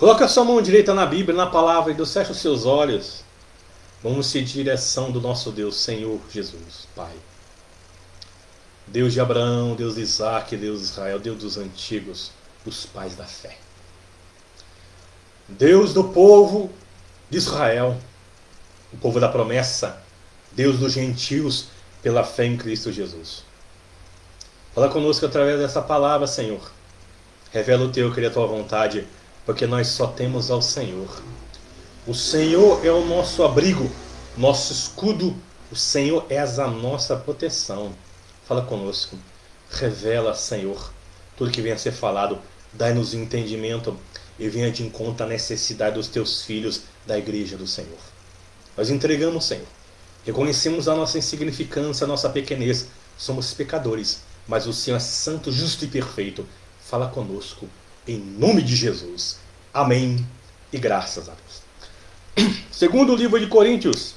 Coloque a sua mão direita na Bíblia, na palavra de Deus, feche os seus olhos. Vamos seguir a direção do nosso Deus, Senhor Jesus, Pai. Deus de Abraão, Deus de Isaac, Deus de Israel, Deus dos antigos, dos pais da fé. Deus do povo de Israel, o povo da promessa, Deus dos gentios, pela fé em Cristo Jesus. Fala conosco através dessa palavra, Senhor. Revela o teu, querer a tua vontade, porque nós só temos ao Senhor. O Senhor é o nosso abrigo, nosso escudo. O Senhor é a nossa proteção. Fala conosco. Revela, Senhor, tudo que venha a ser falado. Dai-nos entendimento e venha de encontro à necessidade dos teus filhos da igreja do Senhor. Nós entregamos, Senhor. Reconhecemos a nossa insignificância, a nossa pequenez. Somos pecadores, mas o Senhor é santo, justo e perfeito. Fala conosco, em nome de Jesus. Amém e graças a Deus. Segundo livro de Coríntios,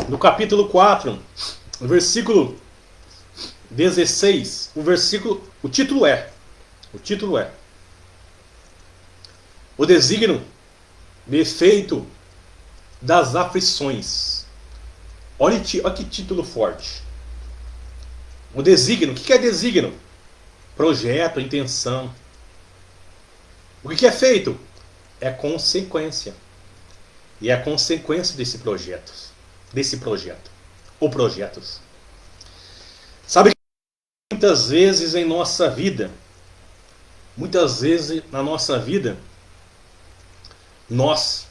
no capítulo 4, versículo 16, o título é o desígnio de efeito das aflições. Olha que título forte. O desígnio, o que é desígnio? Projeto, intenção. O que é feito? É consequência. E é a consequência desse projeto. Ou projetos. Sabe que muitas vezes em nossa vida, muitas vezes na nossa vida, nós,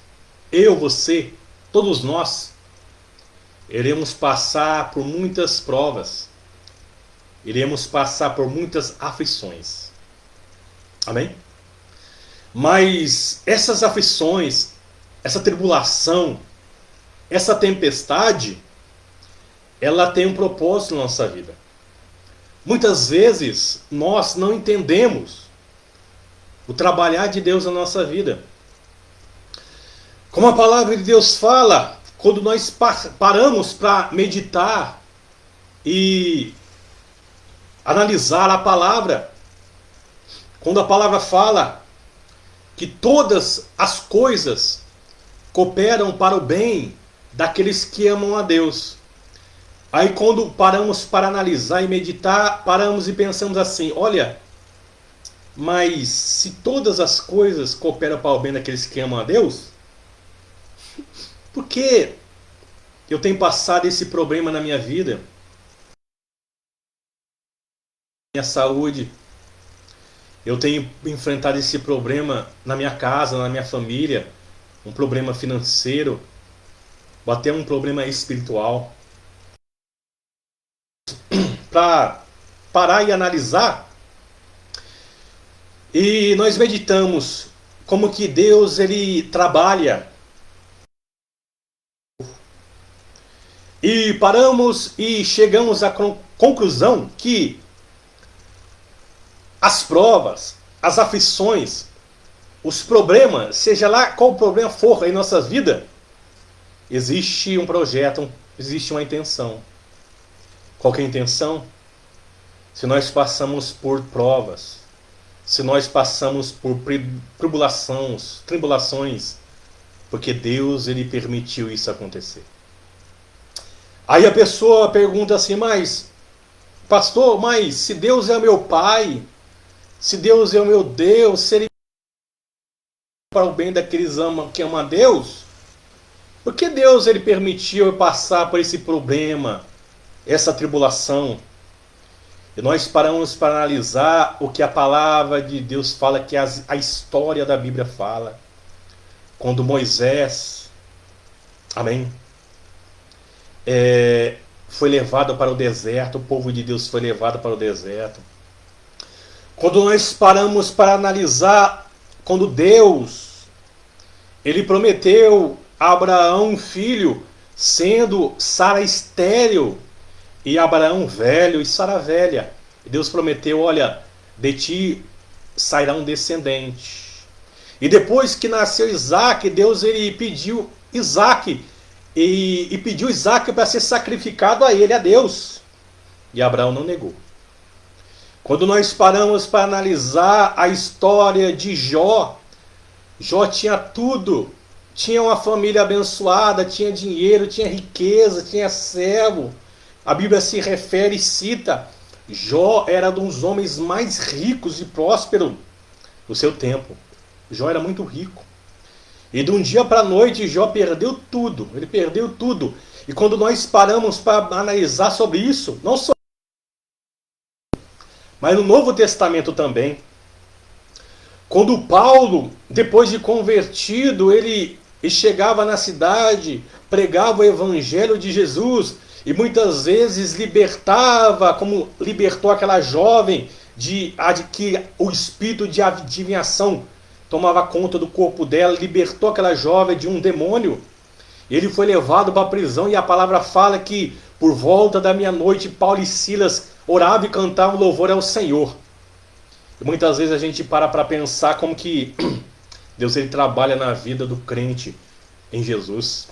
eu, você, todos nós, iremos passar por muitas provas. Iremos passar por muitas aflições. Amém? Mas essas aflições, essa tribulação, essa tempestade, ela tem um propósito na nossa vida. Muitas vezes nós não entendemos o trabalhar de Deus na nossa vida. Como a palavra de Deus fala, quando nós paramos para meditar e analisar a palavra, quando a palavra fala que todas as coisas cooperam para o bem daqueles que amam a Deus. Aí quando paramos para analisar e meditar, paramos e pensamos assim, olha, mas se todas as coisas cooperam para o bem daqueles que amam a Deus, por que eu tenho passado esse problema na minha vida? Minha saúde, eu tenho enfrentado esse problema na minha casa, na minha família, um problema financeiro, ou até um problema espiritual. Para parar e analisar, e nós meditamos como que Deus ele trabalha, e paramos e chegamos à conclusão que as provas, as aflições, os problemas, seja lá qual problema for em nossa vida, existe um projeto, existe uma intenção. Qual que é a intenção? Se nós passamos por provas, se nós passamos por tribulações, porque Deus ele permitiu isso acontecer. Aí a pessoa pergunta assim, mas pastor, mas se Deus é o meu Pai, se Deus é o meu Deus, se Ele para o bem daqueles que amam a Deus, por que Deus ele permitiu eu passar por esse problema, essa tribulação? E nós paramos para analisar o que a palavra de Deus fala, que a história da Bíblia fala. Quando Moisés, amém, foi levado para o deserto, o povo de Deus foi levado para o deserto. Quando nós paramos para analisar, quando Deus ele prometeu a Abraão um filho, sendo Sara estéril e Abraão velho e Sara velha, Deus prometeu, olha, de ti sairá um descendente. E depois que nasceu Isaac, Deus ele pediu Isaac e pediu Isaac para ser sacrificado a ele, a Deus. E Abraão não negou. Quando nós paramos para analisar a história de Jó, Jó tinha tudo. Tinha uma família abençoada, tinha dinheiro, tinha riqueza, tinha servo. A Bíblia se refere e cita: Jó era um dos homens mais ricos e prósperos do seu tempo. Jó era muito rico. E de um dia para a noite, Jó perdeu tudo. Ele perdeu tudo. E quando nós paramos para analisar sobre isso, não só, mas no Novo Testamento também, quando Paulo, depois de convertido, ele chegava na cidade, pregava o evangelho de Jesus e muitas vezes libertava, como libertou aquela jovem de que o espírito de adivinhação tomava conta do corpo dela, libertou aquela jovem de um demônio. Ele foi levado para a prisão e a palavra fala que por volta da meia-noite Paulo e Silas oravam e cantavam louvor ao Senhor. E muitas vezes a gente para pensar como que Deus ele trabalha na vida do crente em Jesus.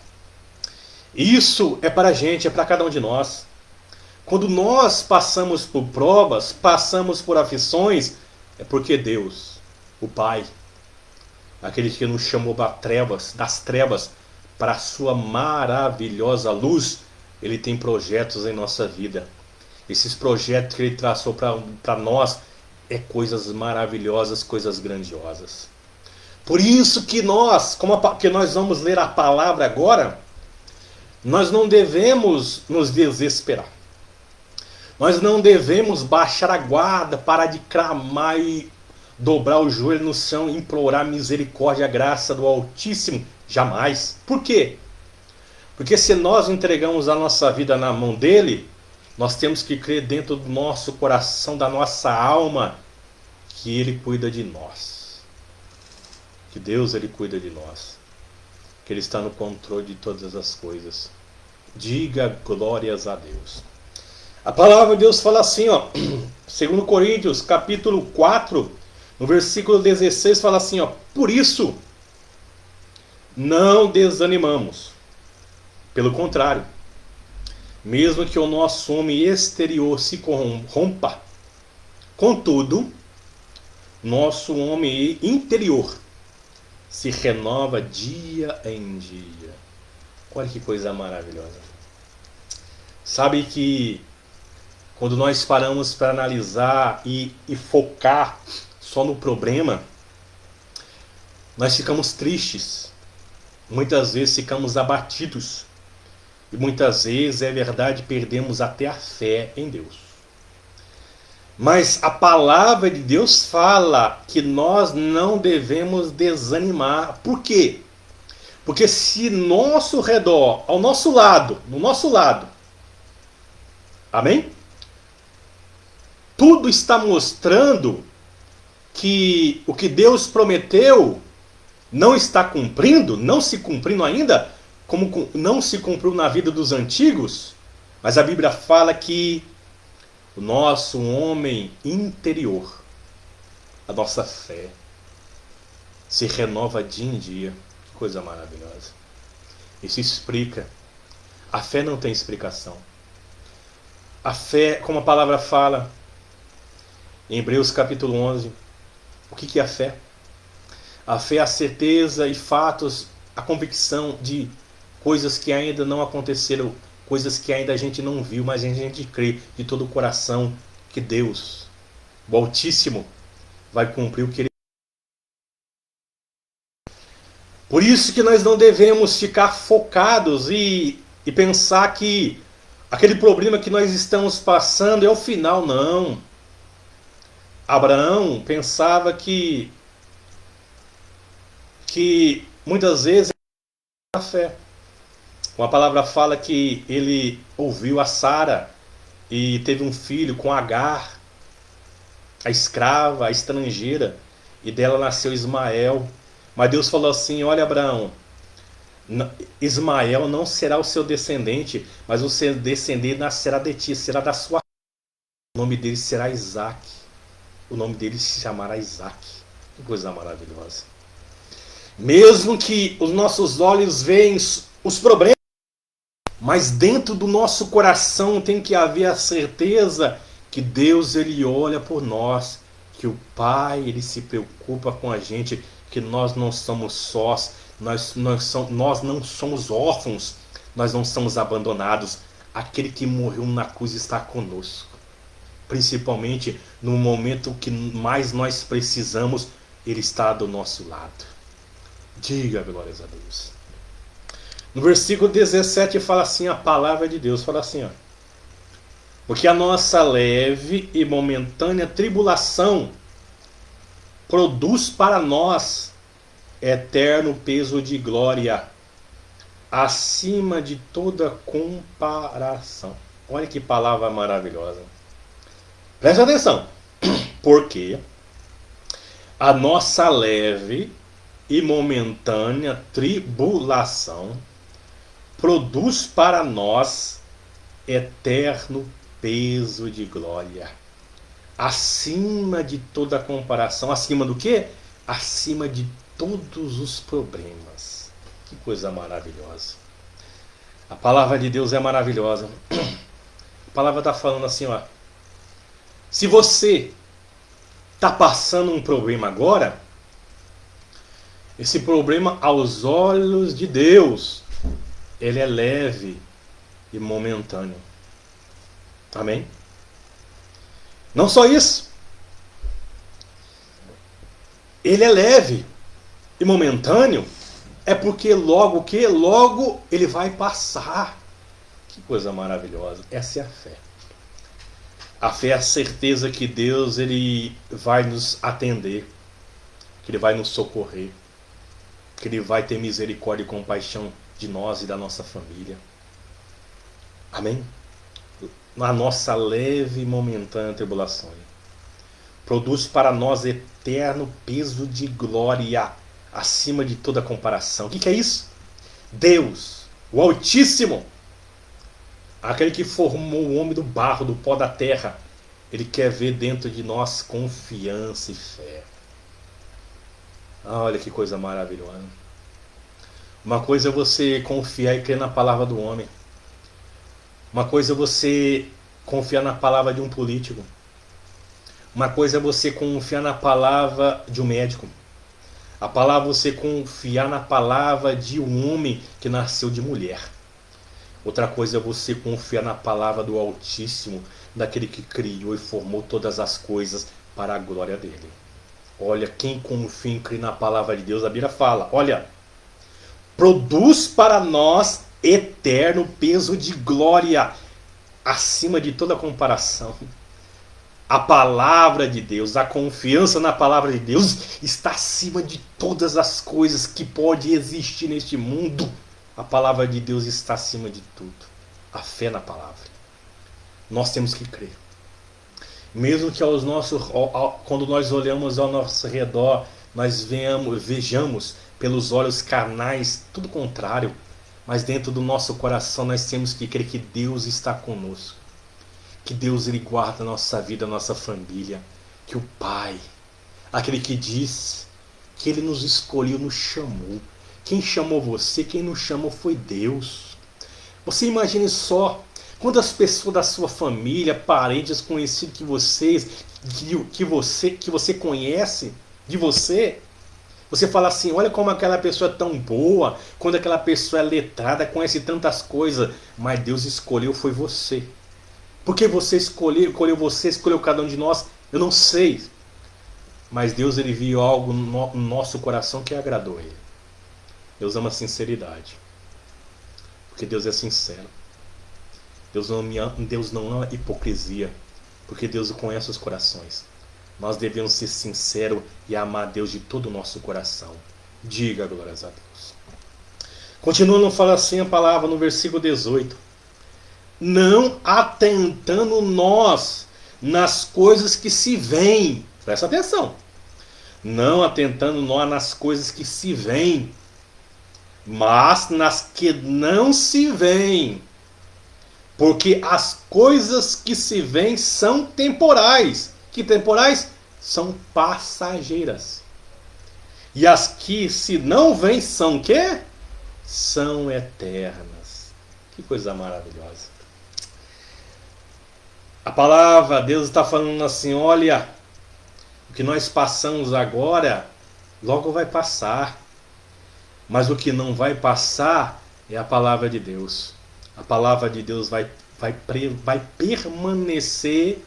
Isso é para a gente, é para cada um de nós. Quando nós passamos por provas, passamos por aflições, é porque Deus, o Pai, aquele que nos chamou das trevas para a sua maravilhosa luz, ele tem projetos em nossa vida. Esses projetos que ele traçou para nós é coisas maravilhosas, coisas grandiosas. Por isso que nós, que nós vamos ler a palavra agora, nós não devemos nos desesperar. Nós não devemos baixar a guarda, parar de clamar e dobrar o joelho no chão e implorar misericórdia, a graça do Altíssimo. Jamais. Por quê? Porque se nós entregamos a nossa vida na mão dele, nós temos que crer dentro do nosso coração, da nossa alma, que ele cuida de nós. Que Deus ele cuida de nós. Que ele está no controle de todas as coisas. Diga glórias a Deus. A palavra de Deus fala assim, ó, 2 Coríntios, capítulo 4, no versículo 16, fala assim, ó: por isso, não desanimamos. Pelo contrário, mesmo que o nosso homem exterior se corrompa, contudo, nosso homem interior se renova dia em dia. Olha que coisa maravilhosa. Sabe que quando nós paramos para analisar e focar só no problema, nós ficamos tristes. Muitas vezes ficamos abatidos. E muitas vezes, é verdade, perdemos até a fé em Deus. Mas a palavra de Deus fala que nós não devemos desanimar. Por quê? Porque se nosso redor, ao nosso lado, no nosso lado, amém? Tudo está mostrando que o que Deus prometeu não está cumprindo, não se cumprindo ainda, como não se cumpriu na vida dos antigos, mas a Bíblia fala que o nosso homem interior, a nossa fé, se renova dia em dia. Que coisa maravilhosa. Isso explica. A fé não tem explicação. A fé, como a palavra fala em Hebreus capítulo 11, o que é a fé? A fé é a certeza e fatos, a convicção de coisas que ainda não aconteceram, coisas que ainda a gente não viu, mas a gente crê de todo o coração que Deus, o Altíssimo, vai cumprir o que Ele. Por isso que nós não devemos ficar focados e pensar que aquele problema que nós estamos passando é o final, não. Abraão pensava que muitas vezes a fé. Uma palavra fala que ele ouviu a Sara e teve um filho com Agar, a escrava, a estrangeira, e dela nasceu Ismael. Mas Deus falou assim: olha, Abraão, Ismael não será o seu descendente, mas o seu descendente nascerá de ti, será da sua. O nome dele será Isaac. O nome dele se chamará Isaac. Que coisa maravilhosa. Mesmo que os nossos olhos veem os problemas, mas dentro do nosso coração tem que haver a certeza que Deus ele olha por nós, que o Pai ele se preocupa com a gente, que nós não somos sós, nós não somos órfãos, nós não somos abandonados. Aquele que morreu na cruz está conosco. Principalmente no momento que mais nós precisamos, Ele está do nosso lado. Diga glórias a Deus. No versículo 17 fala assim, a palavra de Deus fala assim, ó: porque a nossa leve e momentânea tribulação produz para nós eterno peso de glória, acima de toda comparação. Olha que palavra maravilhosa. Presta atenção. Porque a nossa leve e momentânea tribulação produz para nós eterno peso de glória, acima de toda comparação. Acima do quê? Acima de todos os problemas. Que coisa maravilhosa. A palavra de Deus é maravilhosa. A palavra está falando assim, ó: se você está passando um problema agora, esse problema aos olhos de Deus, ele é leve e momentâneo. Amém? Não só isso, ele é leve e momentâneo, é porque logo ele vai passar. Que coisa maravilhosa. Essa é a fé. A fé é a certeza que Deus ele vai nos atender, que Ele vai nos socorrer, que Ele vai ter misericórdia e compaixão de nós e da nossa família. Amém? A nossa leve e momentânea tribulação produz para nós eterno peso de glória, acima de toda comparação. O que é isso? Deus, o Altíssimo, aquele que formou o homem do barro, do pó da terra, Ele quer ver dentro de nós confiança e fé. Olha que coisa maravilhosa. Uma coisa é você confiar e crer na palavra do homem. Uma coisa é você confiar na palavra de um político. Uma coisa é você confiar na palavra de um médico. A palavra é você confiar na palavra de um homem que nasceu de mulher. Outra coisa é você confiar na palavra do Altíssimo, daquele que criou e formou todas as coisas para a glória dele. Olha, quem confia e crê na palavra de Deus, a Bíblia fala, olha, produz para nós eterno peso de glória, acima de toda comparação. A palavra de Deus, a confiança na palavra de Deus está acima de todas as coisas que pode existir neste mundo. A palavra de Deus está acima de tudo. A fé na palavra. Nós temos que crer. Mesmo que quando nós olhamos ao nosso redor, nós vejamos pelos olhos carnais tudo contrário. Mas dentro do nosso coração nós temos que crer que Deus está conosco. Que Deus ele guarda a nossa vida, a nossa família. Que o Pai, aquele que diz que Ele nos escolheu, nos chamou. Quem chamou você, quem nos chamou foi Deus. Você imagine só quantas pessoas da sua família, parentes, conhecidos que você conhece de você. Você fala assim, olha como aquela pessoa é tão boa, quando aquela pessoa é letrada, conhece tantas coisas, mas Deus escolheu foi você. Porque você escolheu cada um de nós, eu não sei. Mas Deus ele viu algo no nosso coração que agradou Ele. Deus ama a sinceridade. Porque Deus é sincero. Deus não ama hipocrisia. Porque Deus conhece os corações. Nós devemos ser sinceros e amar a Deus de todo o nosso coração. Diga glórias a Deus. Continuando, fala assim a palavra no versículo 18. Não atentando nós nas coisas que se veem. Presta atenção. Não atentando nós nas coisas que se veem, mas nas que não se veem. Porque as coisas que se veem são temporais. Que temporais? São passageiras. E as que se não veem são o quê? São eternas. Que coisa maravilhosa. A palavra, Deus está falando assim, olha, o que nós passamos agora, logo vai passar. Mas o que não vai passar é a palavra de Deus. A palavra de Deus vai permanecer,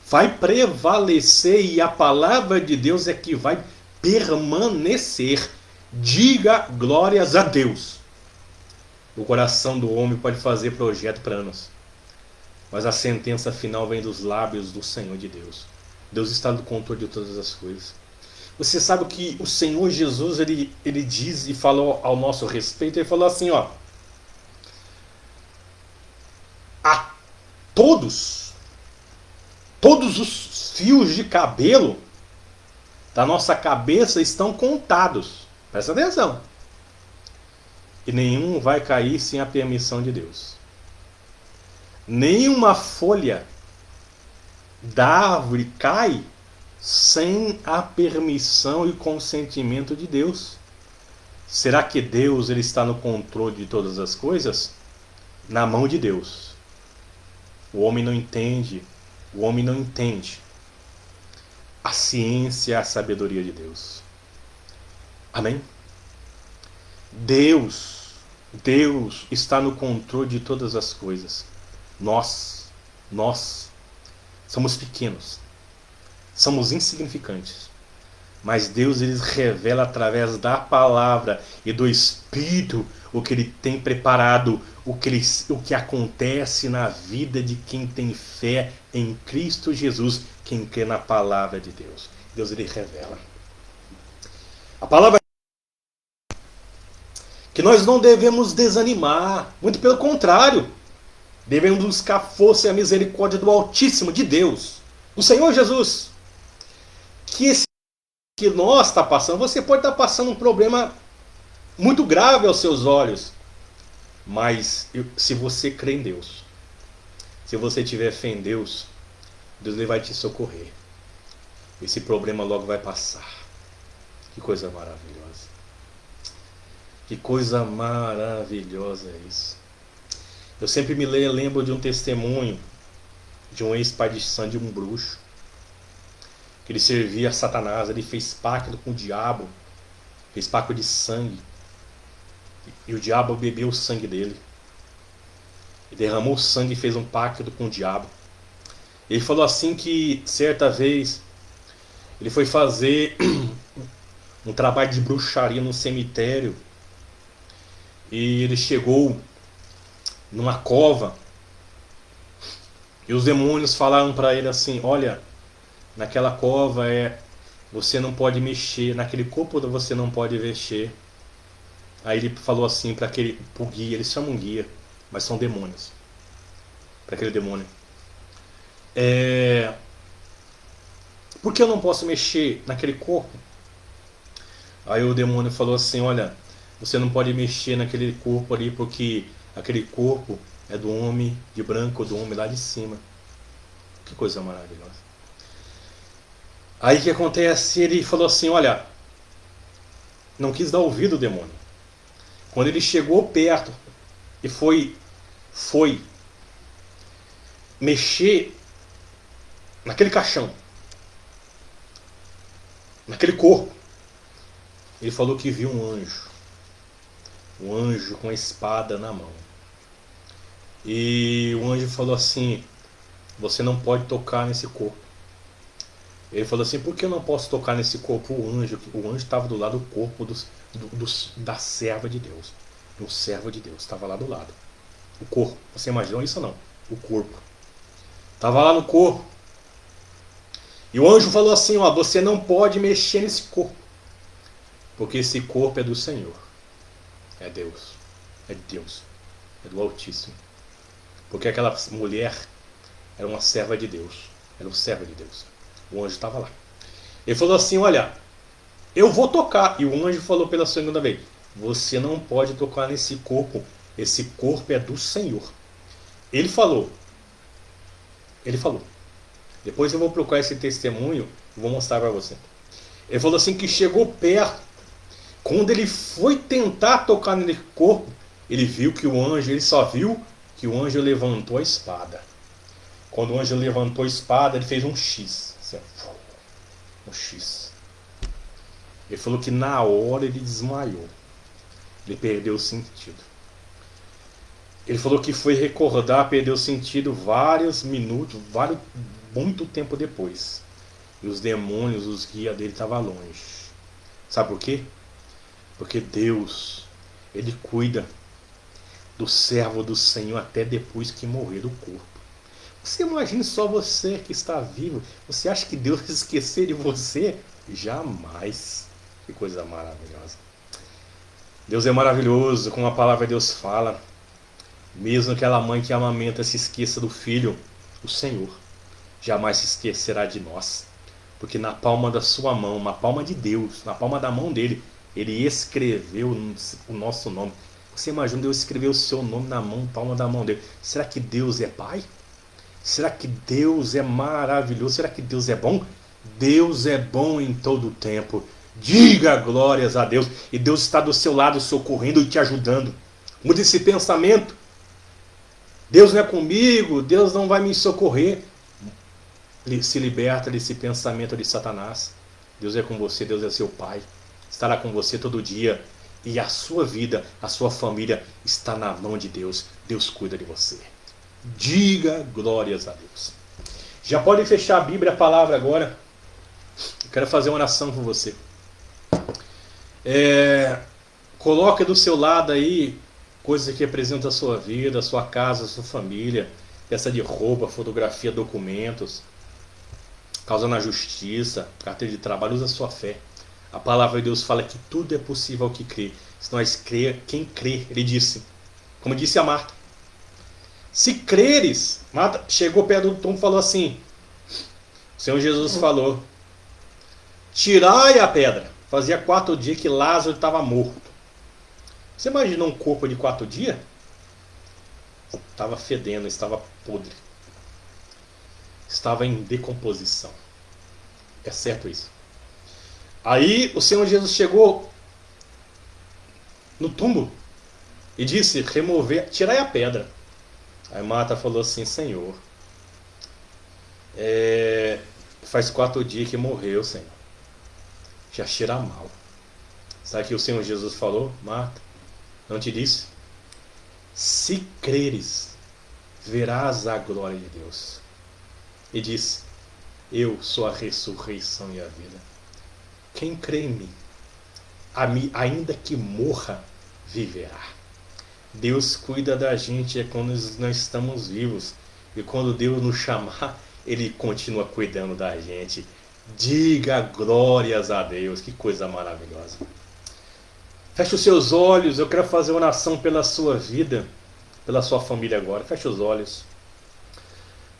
vai prevalecer, e a palavra de Deus é que vai permanecer. Diga glórias a Deus. O coração do homem pode fazer projeto para anos, mas a sentença final vem dos lábios do Senhor de Deus. Deus está no controle de todas as coisas. Você sabe o que o Senhor Jesus ele diz e falou ao nosso respeito? Ele falou assim, ó: a todos os fios de cabelo da nossa cabeça estão contados. Presta atenção. E nenhum vai cair sem a permissão de Deus. Nenhuma folha da árvore cai sem a permissão e consentimento de Deus. Será que Deus ele está no controle de todas as coisas? Na mão de Deus. O homem não entende. O homem não entende a ciência e a sabedoria de Deus. Amém? Deus está no controle de todas as coisas. Nós somos pequenos, somos insignificantes, mas Deus ele revela através da palavra e do Espírito o que Ele tem preparado, o que acontece na vida de quem tem fé em Cristo Jesus, quem crê na palavra de Deus. Deus ele revela. A palavra que nós não devemos desanimar, muito pelo contrário, devemos buscar força e a misericórdia do Altíssimo, de Deus, do Senhor Jesus. Que esse que nós está passando, você pode estar passando um problema muito grave aos seus olhos, mas se você crê em Deus, se você tiver fé em Deus, Deus ele vai te socorrer. Esse problema logo vai passar. Que coisa maravilhosa. Que coisa maravilhosa é isso. Eu sempre me lembro de um testemunho de um ex-pai de sangue, de um bruxo, que ele servia a Satanás, ele fez pacto com o diabo, fez pacto de sangue, e o diabo bebeu o sangue dele. Ele derramou sangue e fez um pacto com o diabo. Ele falou assim que certa vez ele foi fazer um trabalho de bruxaria num cemitério, e ele chegou numa cova e os demônios falaram para ele assim: olha, naquela cova você não pode mexer, naquele corpo você não pode mexer. Aí ele falou assim para o guia, eles chamam guia, mas são demônios, para aquele demônio: por que eu não posso mexer naquele corpo? Aí o demônio falou assim: olha, você não pode mexer naquele corpo ali, porque aquele corpo é do homem de branco, do homem lá de cima. Que coisa maravilhosa. Aí o que acontece? Ele falou assim: olha, não quis dar ouvido ao demônio. Quando ele chegou perto e foi mexer naquele caixão, naquele corpo, ele falou que viu um anjo com a espada na mão. E o anjo falou assim: você não pode tocar nesse corpo. Ele falou assim: por que eu não posso tocar nesse corpo? O anjo estava do lado do corpo da serva de Deus. Do servo de Deus estava lá do lado. O corpo, você imaginou isso ou não? O corpo estava lá no corpo. E o anjo falou assim: ó, você não pode mexer nesse corpo, porque esse corpo é do Senhor. É Deus. É de Deus. É do Altíssimo. Porque aquela mulher era uma serva de Deus. Era um servo de Deus. O anjo estava lá. Ele falou assim: olha, eu vou tocar. E o anjo falou pela segunda vez: você não pode tocar nesse corpo. Esse corpo é do Senhor. Ele falou. Depois eu vou procurar esse testemunho e vou mostrar para você. Ele falou assim que chegou perto. Quando ele foi tentar tocar nesse corpo, ele viu que ele só viu que o anjo levantou a espada. Quando o anjo levantou a espada, ele fez um X. Assim, um X. Ele falou que na hora ele desmaiou. Ele perdeu o sentido. Ele falou que foi recordar, perdeu o sentido vários minutos, muito tempo depois. E os demônios, os guias dele estavam longe. Sabe por quê? Porque Deus, Ele cuida do servo do Senhor até depois que morrer do corpo. Você imagina só você que está vivo. Você acha que Deus vai esquecer de você? Jamais. Que coisa maravilhosa. Deus é maravilhoso, como a palavra de Deus fala. Mesmo aquela mãe que amamenta se esqueça do filho, o Senhor jamais se esquecerá de nós. Porque na palma da sua mão, na palma de Deus, na palma da mão dele, ele escreveu o nosso nome. Você imagina Deus escrever o seu nome na palma da mão dele. Será que Deus é Pai? Será que Deus é maravilhoso? Será que Deus é bom? Deus é bom em todo o tempo. Diga glórias a Deus. E Deus está do seu lado socorrendo e te ajudando. Mude esse pensamento. Deus não é comigo, Deus não vai me socorrer. Se liberta desse pensamento de Satanás. Deus é com você, Deus é seu Pai. Estará com você todo dia. E a sua vida, a sua família está na mão de Deus. Deus cuida de você. Diga glórias a Deus. Já pode fechar a Bíblia, a palavra agora. Eu quero fazer uma oração com você. Coloque do seu lado aí coisas que representam a sua vida, a sua casa, a sua família. Peça de roupa, fotografia, documentos. Causa na justiça, carteira de trabalho, usa a sua fé. A palavra de Deus fala que tudo é possível ao que crê. Se nós crer, quem crê, ele disse. Como disse a Marta. Se creres, Marta chegou perto do túmulo e falou assim. O Senhor Jesus falou. Tirai a pedra. Fazia 4 dias que Lázaro estava morto. Você imagina um corpo de 4 dias? Estava fedendo, estava podre. Estava em decomposição. É certo isso. Aí o Senhor Jesus chegou no túmulo e disse, tirai a pedra. Aí Marta falou assim, Senhor, faz 4 dias que morreu, Senhor. Já cheira mal. Sabe o que o Senhor Jesus falou? Marta, não te disse? Se creres, verás a glória de Deus. E disse, eu sou a ressurreição e a vida. Quem crê em mim, ainda que morra, viverá. Deus cuida da gente quando nós estamos vivos. E quando Deus nos chamar, Ele continua cuidando da gente. Diga glórias a Deus. Que coisa maravilhosa. Feche os seus olhos. Eu quero fazer uma oração pela sua vida, pela sua família agora. Feche os olhos.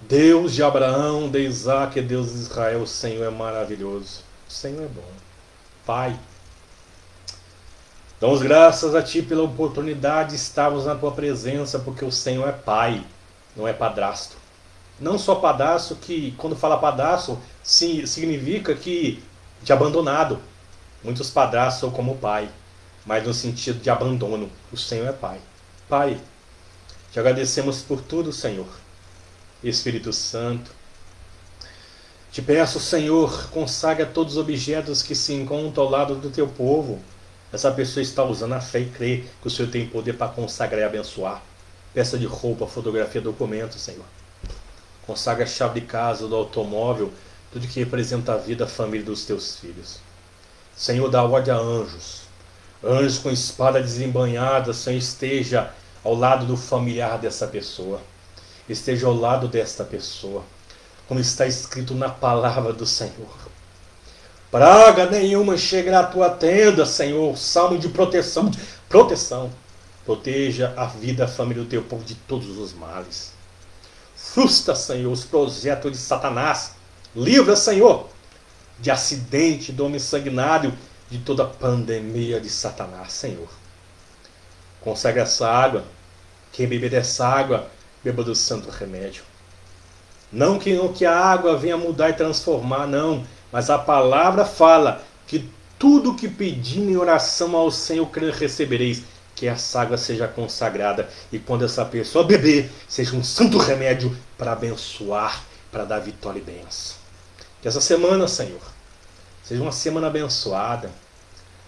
Deus de Abraão, de Isaac e Deus de Israel, o Senhor é maravilhoso. O Senhor é bom. Pai, damos graças a Ti pela oportunidade de estarmos na Tua presença, porque o Senhor é Pai, não é padrasto. Não só padrasto, que quando fala padrasto, significa que de abandonado. Muitos padrastos são como pai, mas no sentido de abandono. O Senhor é Pai. Pai, te agradecemos por tudo, Senhor. Espírito Santo, te peço, Senhor, consagra todos os objetos que se encontram ao lado do teu povo. Essa pessoa está usando a fé e crê que o Senhor tem poder para consagrar e abençoar. Peça de roupa, fotografia, documento, Senhor. Consagra a chave de casa, do automóvel, tudo que representa a vida, a família dos teus filhos. Senhor, dá ordem a anjos. Anjos com espada desembanhada, Senhor, esteja ao lado do familiar dessa pessoa. Esteja ao lado desta pessoa, como está escrito na palavra do Senhor. Praga nenhuma chegará à tua tenda, Senhor. Salmo de proteção. Proteja a vida, a família do teu povo de todos os males. Frustra, Senhor, os projetos de Satanás. Livra, Senhor, de acidente, do homem sanguinário, de toda pandemia de Satanás, Senhor. Consagra essa água. Quem beber dessa água, beba do santo remédio. Não que a água venha mudar e transformar, não. Mas a palavra fala que tudo que pedir em oração ao Senhor recebereis. que essa água seja consagrada e quando essa pessoa beber, seja um santo remédio para abençoar, para dar vitória e bênção. Que essa semana, Senhor, seja uma semana abençoada,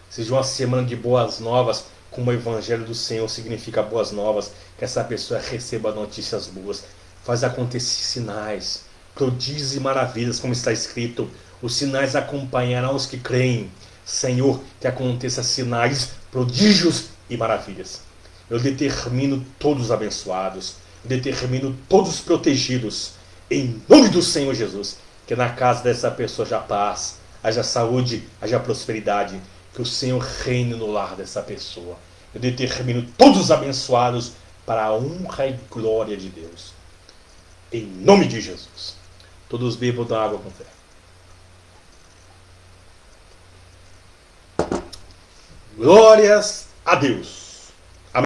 seja uma semana de boas novas, como o Evangelho do Senhor significa boas novas, que essa pessoa receba notícias boas, faz acontecer sinais, prodígios e maravilhas, como está escrito, os sinais acompanharão os que creem. Senhor, que aconteça sinais, prodígios e maravilhas. Eu determino todos abençoados, eu determino todos protegidos, em nome do Senhor Jesus, que na casa dessa pessoa haja paz, haja saúde, haja prosperidade, que o Senhor reine no lar dessa pessoa. Eu determino todos abençoados para a honra e glória de Deus. Em nome de Jesus. Todos bebam da água com fé. Glórias a Deus.